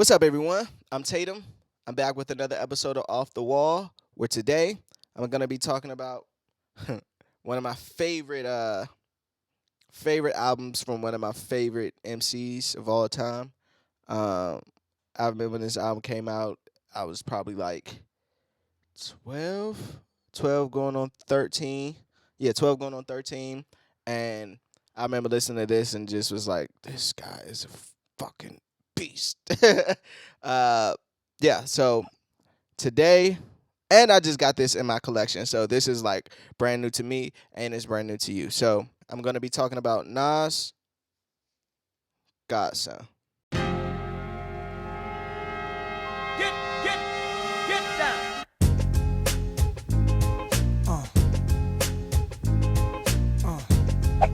What's up, everyone? I'm Tatum. I'm back with another episode of Off the Wall, where today I'm gonna be talking about one of my favorite albums from one of my favorite MCs of all time. Um, I remember when this album came out, I was probably like 12, 12 going on 13. Yeah, 12 going on 13. And I remember listening to this and just was like, this guy is a fucking beast. uh, yeah, so today, and I just got this in my collection. So this is like brand new to me and it's brand new to you. So I'm going to be talking about Nas Godson. Get, get, get down.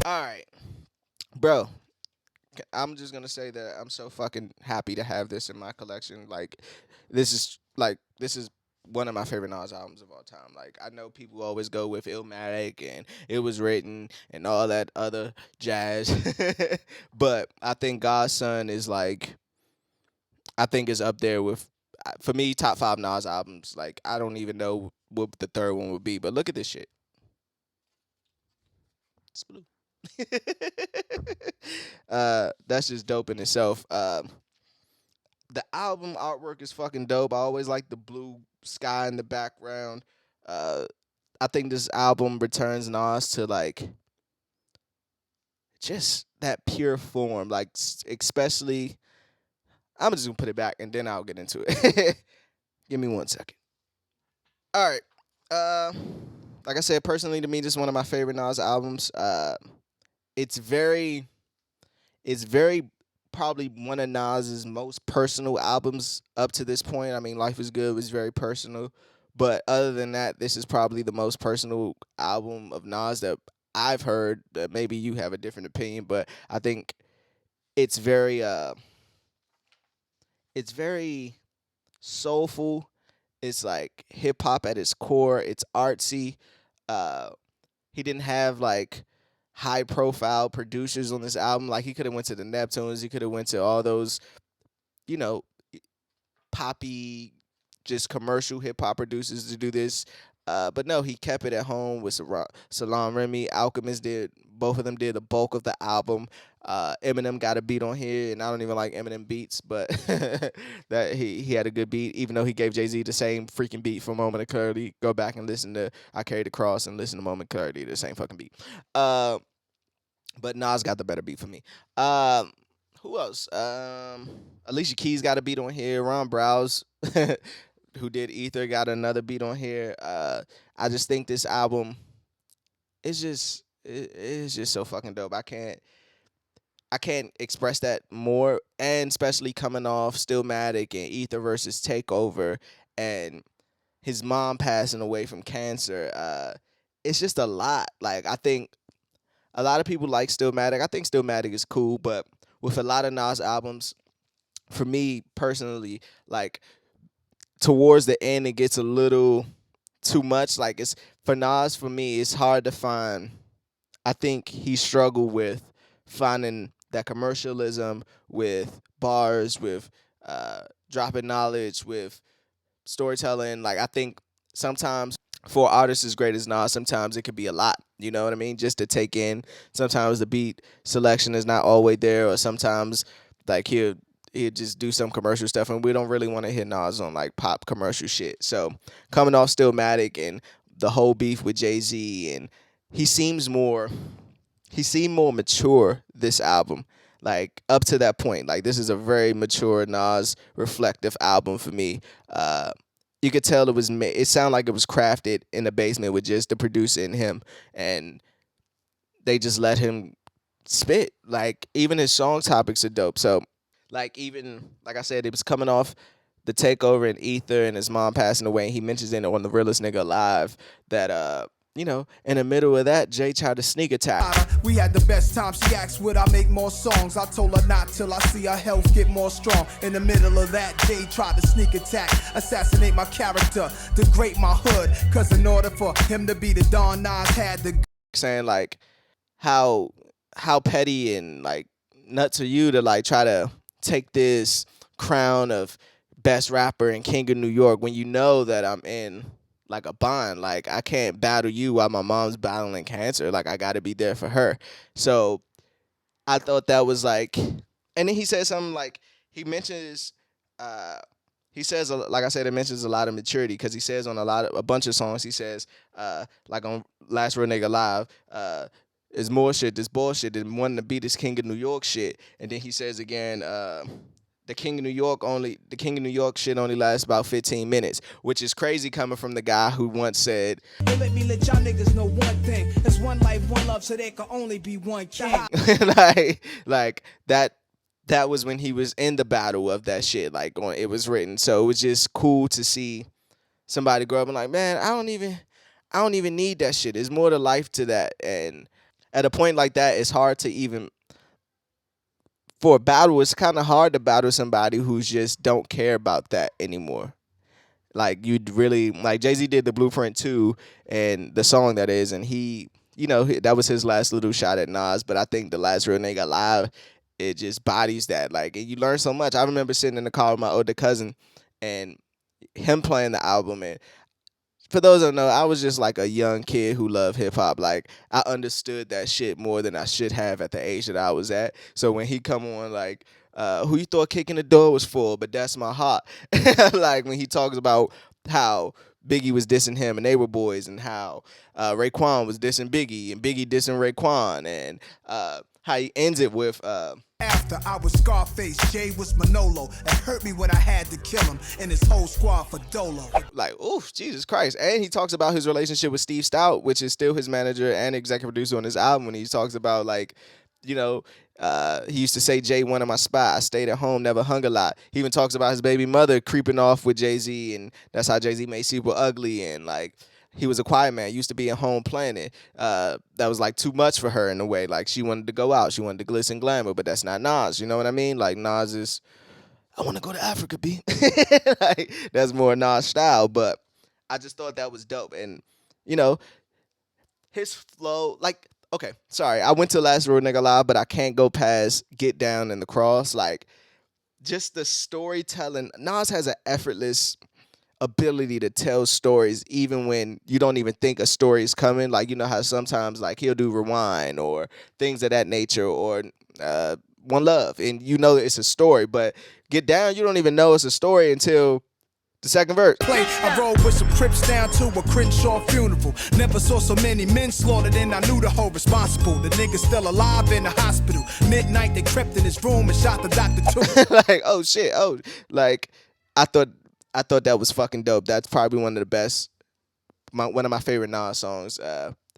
All right, bro. I'm just gonna say that I'm so fucking happy to have this in my collection. This is one of my favorite Nas albums of all time. Like I know people always go with Illmatic and It Was Written and all that other jazz, but I think Godson is like I think is up there with for me top five Nas albums. Like I don't even know what the third one would be, but look at this shit. It's blue. That's just dope in itself. The album artwork is fucking dope. I always like the blue sky in the background. Uh, I think this album returns Nas to like just that pure form. Like especially, I'm just gonna put it back and then I'll get into it. Give me 1 second. All right. Uh, like I said, personally to me, this is one of my favorite Nas albums. It's very It's very probably one of Nas's most personal albums up to this point. I mean, Life is Good was very personal, but other than that, this is probably the most personal album of Nas that I've heard. Maybe you have a different opinion, but I think it's very it's very soulful. It's like hip hop at its core. It's artsy. Uh, he didn't have like high profile producers on this album. Like he could have went to the Neptunes. He could have went to all those, you know, poppy, just commercial hip hop producers to do this. But no, he kept it at home with Salaam Remy. Alchemist did, both of them did the bulk of the album. Eminem got a beat on here, and I don't even like Eminem beats, but that he had a good beat, even though he gave Jay-Z the same freaking beat for Moment of Clarity. Go back and listen to I Carry the Cross and listen to Moment of Clarity, the same fucking beat. But Nas got the better beat for me. Who else? Alicia Keys got a beat on here. Ron Browse, who did Ether, got another beat on here. I just think this album is it's just so fucking dope. I can't express that more, and especially coming off Stillmatic and Ether versus Takeover, and his mom passing away from cancer. It's just a lot. Like I think a lot of people like Stillmatic. I think Stillmatic is cool, but with a lot of Nas albums, for me personally, like towards the end, it gets a little too much. Like it's for Nas, for me, it's hard to find. I think he struggled with finding that commercialism with bars, with dropping knowledge, with storytelling. Like I think sometimes for artists as great as Nas, sometimes it could be a lot. You know what I mean? Just to take in. Sometimes the beat selection is not always there, or sometimes like he'll just do some commercial stuff, and we don't really want to hit Nas on like pop commercial shit. So coming off Stillmatic and the whole beef with Jay-Z, and he seems more he seemed more mature this album. Like up to that point, like this is a very mature Nas reflective album for me. You could tell it sounded like it was crafted in the basement with just the producer and him, and they just let him spit. Like even his song topics are dope. So like even like I said, it was coming off the Takeover and Ether and his mom passing away. And he mentions in it on the realest nigga alive that in the middle of that, Jay tried to sneak attack. We had the best time. She asked would I make more songs. I told her not till I see her health get more strong. In the middle of that, Jay tried to sneak attack, assassinate my character, degrade my hood. Cause in order for him to be the Don, Nas had to saying like how petty and like nuts are you to like try to take this crown of best rapper and king of New York when you know that I'm in like a bond. Like I can't battle you while my mom's battling cancer. Like I got to be there for her. So I thought that was like, and then he said something like he mentions, he says like I said, it mentions a lot of maturity because he says on a bunch of songs he says like on Last Real Nigga Live, is more shit, this bullshit than wanting to be this king of New York shit, and then he says again. The King of New York shit only lasts about 15 minutes, which is crazy coming from the guy who once said, Let me let y'all niggas know one thing. There's one life, one love, so there can only be one king. like that was when he was in the battle of that shit, like it was written. So it was just cool to see somebody grow up and like, man, I don't even need that shit. There's more to life to that. And at a point like that, it's hard to even for a battle, it's kind of hard to battle somebody who's just don't care about that anymore. Like you'd really like Jay-Z did the Blueprint 2 and the song that is, and he, that was his last little shot at Nas. But I think the Last Real Nigga Live, it just bodies that. Like, and you learn so much. I remember sitting in the car with my older cousin and him playing the album, and for those that don't know, I was just like a young kid who loved hip hop. Like I understood that shit more than I should have at the age that I was at. So when he come on like, who you thought kicking the door was for, but that's my heart. Like when he talks about how Biggie was dissing him and they were boys, and how Raekwon was dissing Biggie and Biggie dissing Raekwon, and how he ends it with After I was Scarface, Jay was Manolo. It hurt me when I had to kill him and his whole squad for Dolo. like, oof, Jesus Christ. And he talks about his relationship with Steve Stout, which is still his manager and executive producer on his album. When he talks about like, he used to say Jay wanted my spot. I stayed at home, never hung a lot. He even talks about his baby mother creeping off with Jay-Z, and that's how Jay-Z made Super Ugly, and like he was a quiet man, used to be at home playing it. That was like too much for her in a way. Like she wanted to go out, she wanted to glitz and glamour, but that's not Nas. You know what I mean? Like Nas is, I want to go to Africa, B. Like that's more Nas style. But I just thought that was dope, and his flow. Like, okay, sorry, I went to Last Real Nigga Live, but I can't go past Get Down in the Cross. Like, just the storytelling. Nas has an effortless ability to tell stories even when you don't even think a story is coming. Like, you know how sometimes like he'll do Rewind or things of that nature, or One Love, and it's a story, but Get Down, you don't even know it's a story until the second verse. I rode with some Crips down to a Crenshaw funeral. Never saw so many men slaughtered, and I knew the whole responsible. The nigga's still alive in the hospital. Midnight, they crept in his room and shot the doctor too. Like, oh shit, like I thought that was fucking dope. That's probably one of the best, one of my favorite Nas songs.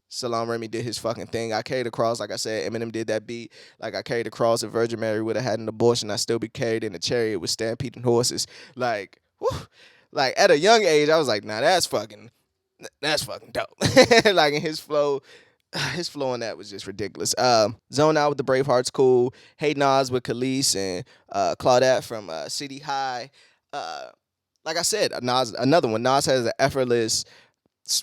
Salam Remy did his fucking thing. I Carried the Cross, like I said. Eminem did that beat. Like, I carried the cross. If Virgin Mary would have had an abortion, I'd still be carried in a chariot with stampeding horses. Like, whew. Like at a young age, I was like, nah, that's fucking dope. Like, in his flow on that was just ridiculous. Zone Out with the Braveheart's cool. Hey Nas with Khalees and Claudette from City High. Like I said, Nas, another one. Nas has an effortless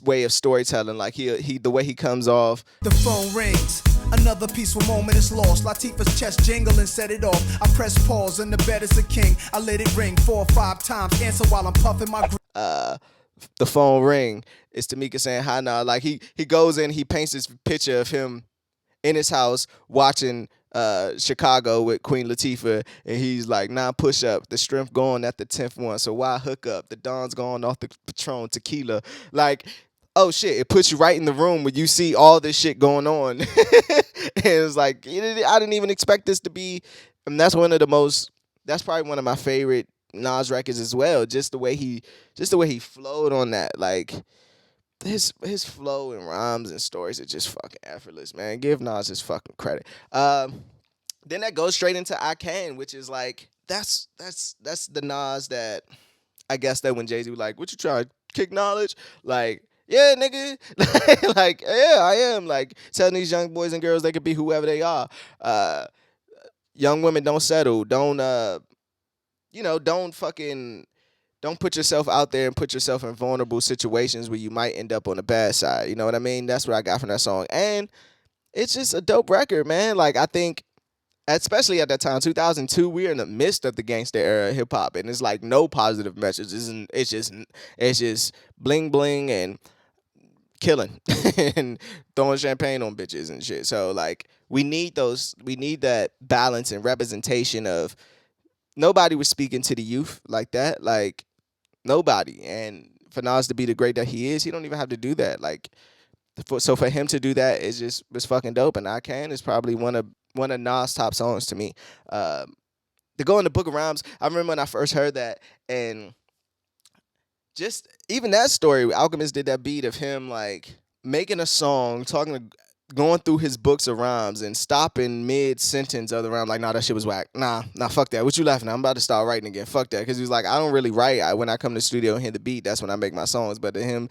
way of storytelling. Like he the way he comes off. The phone rings. Another peaceful moment is lost. Latifah's chest jingle and set it off. I press pause and the bed is a king. I let it ring 4 or 5 times. Answer while I'm puffing my. The phone ring. It's Tamika saying hi now. Like he goes in, he paints this picture of him in his house watching Chicago with Queen Latifah, and he's like, 9 push-up, the strength going at the 10th one, so why hook up? The Don's going off the Patron tequila. Like, oh shit, it puts you right in the room when you see all this shit going on. And it's like, I didn't even expect this to be, and that's probably one of my favorite Nas records as well. Just the way he flowed on that. Like, his flow and rhymes and stories are just fucking effortless, man. Give Nas his fucking credit. Then that goes straight into I Can, which is like that's the Nas that I guess that when Jay-Z was like, "What you trying to kick knowledge?" Like, yeah, nigga. Like, yeah, I am. Like, telling these young boys and girls they can be whoever they are. Young women don't settle. Don't don't put yourself out there and put yourself in vulnerable situations where you might end up on the bad side. You know what I mean? That's what I got from that song. And it's just a dope record, man. Like, I think especially at that time, 2002, we're in the midst of the gangster era of hip hop, and it's like no positive message. It's just bling bling and killing and throwing champagne on bitches and shit. So like we need that balance and representation of nobody was speaking to the youth like that. Like nobody. And for Nas to be the great that he is, he don't even have to do that. Like so for him to do that is just was fucking dope. And I Can is probably one of Nas' top songs to me. To go in the Book of Rhymes, I remember when I first heard that, and just even that story, Alchemist did that beat of him like making a song, going through his books of rhymes and stopping mid sentence of the rhyme, like, nah, that shit was whack. Nah, fuck that. What you laughing at? I'm about to start writing again. Fuck that. Because he was like, I don't really write. When I come to the studio and hit the beat, that's when I make my songs. But to him,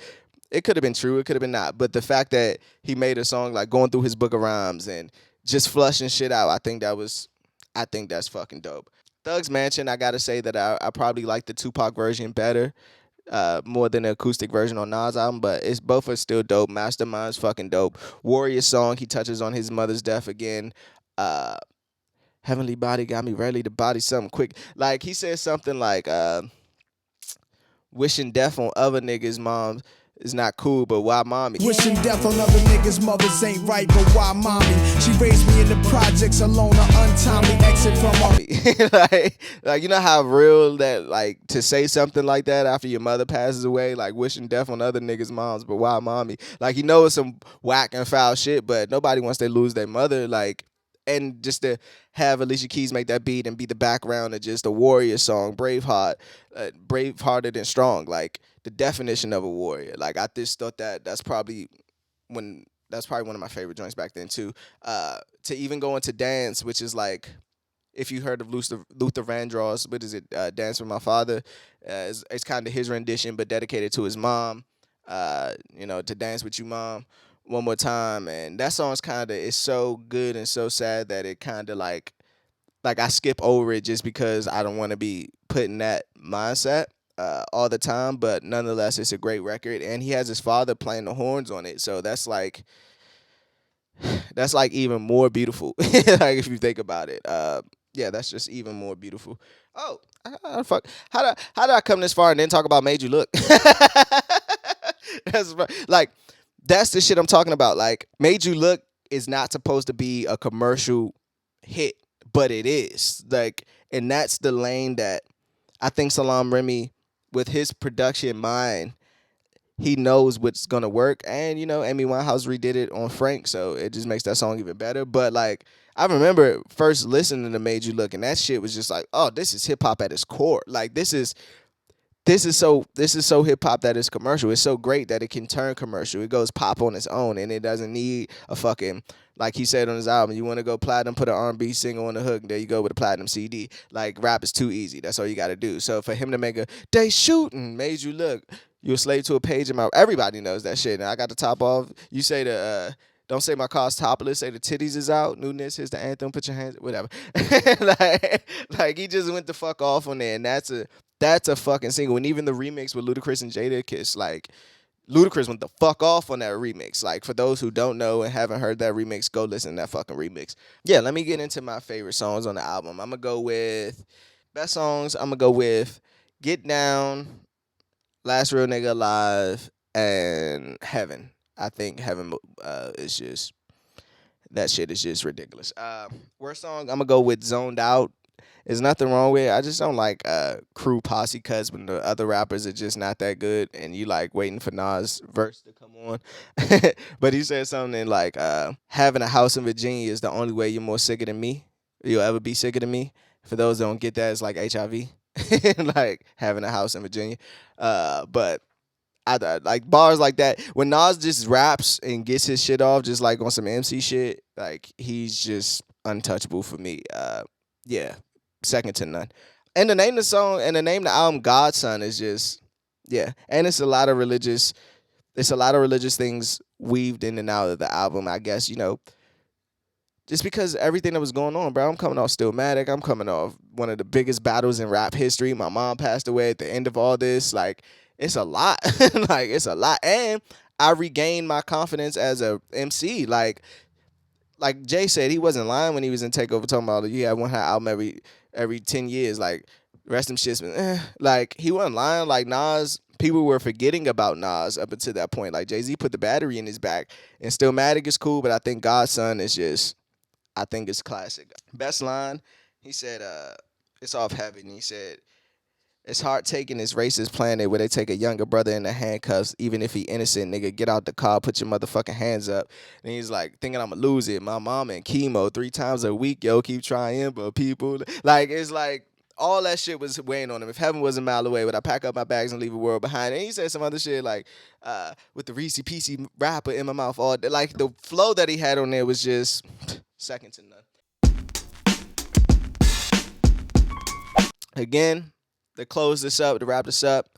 it could have been true. It could have been not. But the fact that he made a song like going through his book of rhymes and just flushing shit out, I think that's fucking dope. Thug's Mansion, I gotta say that I probably like the Tupac version better, more than the acoustic version on Nas album, but it's both are still dope. Mastermind's fucking dope. Warrior Song, he touches on his mother's death again. Uh, Heavenly Body got me ready to body something quick. Like he says something like wishing death on other niggas' moms is not cool, but why mommy? Wishing death on other niggas' mothers ain't right, but why mommy? She raised me in the projects alone, an untimely exit from mommy. like you know how real that, like, to say something like that after your mother passes away, like wishing death on other niggas' moms, but why mommy? Like, you know it's some whack and foul shit, but nobody wants to lose their mother, like. And just to have Alicia Keys make that beat and be the background of just a warrior song, Braveheart, bravehearted and strong, like the definition of a warrior. Like I just thought that's probably one of my favorite joints back then too. To even go into Dance, which is like, if you heard of Luther Vandross, what is it? Dance with My Father. It's kind of his rendition, but dedicated to his mom. To Dance with You, Mom, one more time. And that song's it's so good and so sad that it kind of like I skip over it just because I don't want to be put in that mindset all the time. But nonetheless, it's a great record, and he has his father playing the horns on it, so that's like even more beautiful. Like if you think about it, yeah, that's just even more beautiful. Oh, fuck! How did I come this far and then talk about Made You Look? That's like that's the shit I'm talking about. Like, Made You Look is not supposed to be a commercial hit, but it is. Like, and that's the lane that I think Salam Remy, with his production mind, he knows what's gonna work. And Amy Winehouse redid it on Frank, so it just makes that song even better. But like, I remember first listening to Made You Look, and that shit was just like, oh, this is hip hop at its core. Like, this is so hip hop that it's commercial. It's so great that it can turn commercial. It goes pop on its own, and it doesn't need a fucking, like he said on his album, you want to go platinum, put an R&B single on the hook, there you go with a platinum CD. Like, rap is too easy. That's all you got to do. So for him to make a "They Shooting" Made You Look, you're a slave to a page in my. Everybody knows that shit. And I got the top off. You say the don't say my car's topless. Say the titties is out. Newness, here's the anthem. Put your hands, whatever. like he just went the fuck off on there, and that's a fucking single. And even the remix with Ludacris and Jadakiss, like, Ludacris went the fuck off on that remix. Like, for those who don't know and haven't heard that remix, go listen to that fucking remix. Yeah, let me get into my favorite songs on the album. I'm gonna go with best songs. I'm gonna go with Get Down, Last Real Nigga Alive, and Heaven. I think Heaven is just, that shit is just ridiculous. Worst song, I'm gonna go with Zoned Out. There's nothing wrong with it. I just don't like Crew Posse cuts when the other rappers are just not that good, and you like waiting for Nas' verse to come on. But he said something like, having a house in Virginia is the only way you're more sicker than me. You'll ever be sicker than me. For those that don't get that, it's like HIV. Like having a house in Virginia. But I like bars like that. When Nas just raps and gets his shit off, just like on some MC shit, like he's just untouchable for me. Yeah, second to none. And the name of the song and the name of the album, Godson, is just, yeah. And it's a lot of religious things weaved in and out of the album, I guess, just because everything that was going on, bro. I'm coming off Stillmatic. I'm coming off one of the biggest battles in rap history. My mom passed away at the end of all this. Like, it's a lot. Like, it's a lot. And I regained my confidence as a MC. Like, like Jay said, he wasn't lying when he was in Takeover talking about you had one hot album every 10 years. Like rest of them shits, like he wasn't lying. Like Nas, people were forgetting about Nas up until that point. Like Jay Z put the battery in his back, and Stillmatic is cool, but I think Godson is just, I think it's classic. Best line, he said, "It's off heaven." He said, "It's hard taking this racist planet where they take a younger brother in the handcuffs, even if he innocent, nigga. Get out the car, put your motherfucking hands up." And he's like, thinking I'ma lose it. My mom in chemo 3 times a week, yo, keep trying, but people like it's like all that shit was weighing on him. If heaven was a mile away, would I pack up my bags and leave the world behind? And he said some other shit like, with the Reese PC rapper in my mouth, all like the flow that he had on there was just second to none. Again, to close this up, to wrap this up,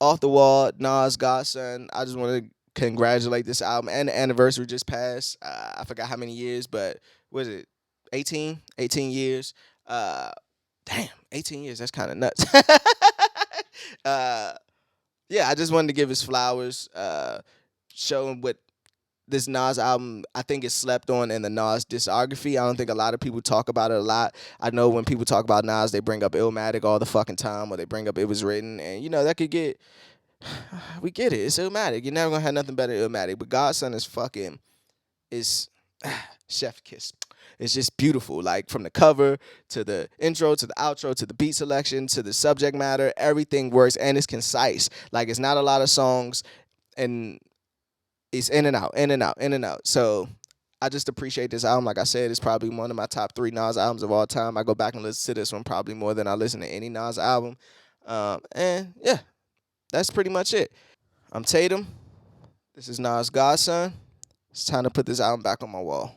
Off the Wall, Nas, Godson. I just want to congratulate this album, and the anniversary just passed. I forgot how many years, but was it 18? 18 years. Uh, damn, 18 years. That's kind of nuts. uh, yeah, I just wanted to give his flowers, show him what this Nas album, I think, is slept on in the Nas discography. I don't think a lot of people talk about it a lot. I know when people talk about Nas, they bring up Illmatic all the fucking time, or they bring up It Was Written, and that could get, we get it. It's Illmatic. You're never gonna have nothing better than Illmatic. But Godson is fucking, is chef kiss. It's just beautiful. Like from the cover to the intro to the outro to the beat selection to the subject matter, everything works and it's concise. Like it's not a lot of songs, and it's in and out, in and out, in and out. So I just appreciate this album. Like I said, it's probably one of my top 3 Nas albums of all time. I go back and listen to this one probably more than I listen to any Nas album. And yeah, that's pretty much it. I'm Tatum. This is Nas Godson. It's time to put this album back on my wall.